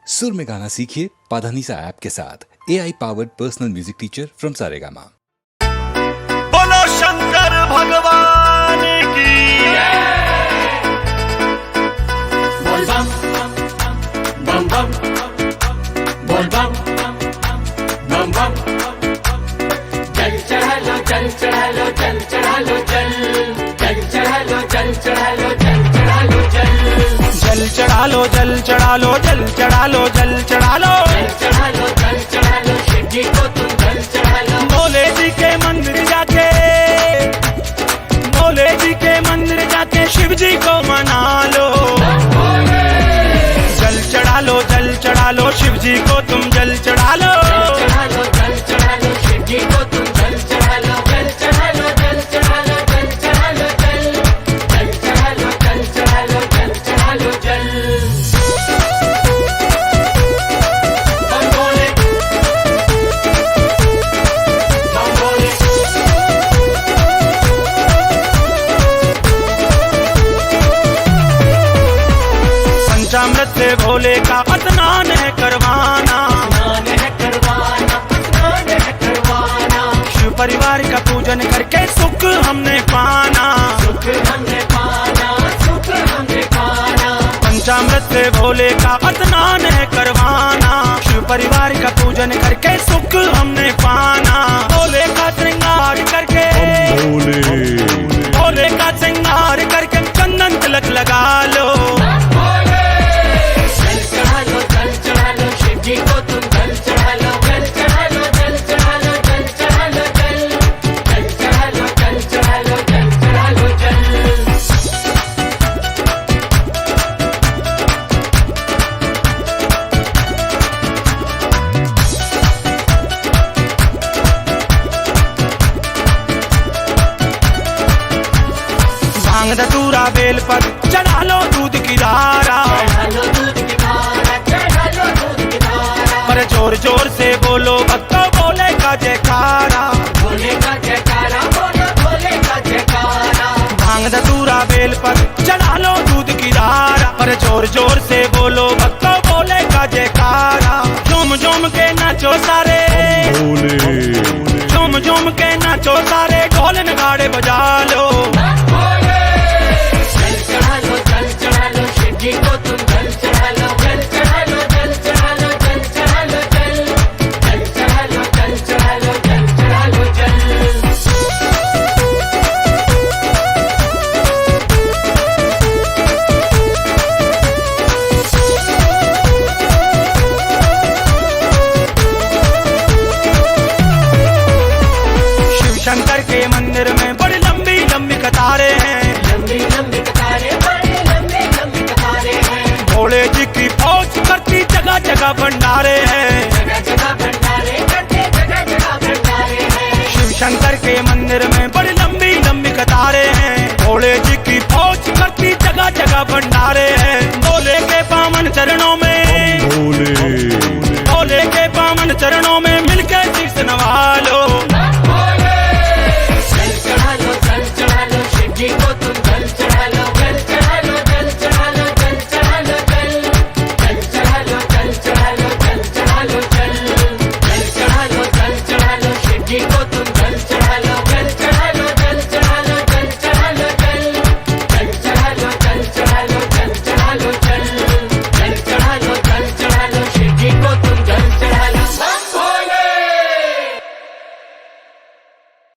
सुर में गाना सीखिए पाधानीसा ऐप के साथ। AI powered personal music teacher from Saregama. बोलो शंकर भगवान की बोल बम बम बम बोल बम बम बम जल चढ़ा लो जल चढ़ा लो जल चढ़ा लो जल जल चढ़ा लो जल चढ़ा लो जल चढ़ा लो जल चढ़ा लो जल चढ़ा लो जल चढ़ा लो जल चढ़ा लो जल चढ़ा लो जल चढ़ा लो शिव जी को तुम जल चढ़ा लो भोले जी के मंदिर जाके भोले जी के मंदिर जाके शिव जी को मना लो। जल चढ़ा लो शिव जी को तुम जल चढ़ा लो। जल चढ़ा लो शिव जी को तुम जल चढ़ा लो जल चढ़ा लो जल चढ़ा लो जल चढ़ा लो जल चढ़ा लो जल चढ़ा लो जल चढ़ा लो जल बम भोले बम भोले पंचामृत से भोले का स्नान है करवाना। स्नान है करवाना स्नान है करवाना शिव परिवार का पूजन करके सुख हमने पाना। सुख हमने पाना सुख हमने पाना पंचामृत से भोले का स्नान है करवाना। शिव परिवार का पूजन करके सुख हमने पाना। भोले का श्रृंगार करके भोले का श्रृंगार करके चंदन तिलक लगा लो। जल चढ़ा लो शिव जी को तुम जल चढ़ा लो जल चढ़ा लो जल चढ़ा लो जल चढ़ा लो जल चढ़ा लो जल चढ़ा लो जल चढ़ा लो जल भांग धतूरा बेल पर चढ़ा लो दूध की धारा। चढ़ा लो दूध की धारा चढ़ा लो दूध की धारा पर जोर जोर से बोलो भक्तों भोले का जयकारा। भोले का जयकारा बोलो भोले का जयकारा भांग धतूरा बेल पर चढ़ा लो दूध की धारा। पर जोर जोर से बोलो भक्तों भोले का जयकारा। झूम झूम के नाचो सारे झूम झूम के नाचो सारे ढोल नगाड़े बजा लो। जल चढ़ा लो शिव जी को तुम जल चढ़ा लो जल चढ़ा लो जल चढ़ा लो जल चढ़ा लो जल चढ़ा लो जल चढ़ा लो जल चढ़ा लो जल शिव शंकर के मंदिर में बड़ी लंबी लंबी कतारें हैं। लंबी लंबी कतारें बड़ी लंबी लंबी कतारें हैं भोले जी की फौज करती जगह जगह भंडारे हैं। जगह जगह भंडारे करते जगह जगह भंडारे हैं शिव शंकर के मंदिर में बड़ी लंबी लंबी कतारें हैं। भोले जी की फौज करती जगह जगह भंडारे हैं। भोले के पावन चरणों में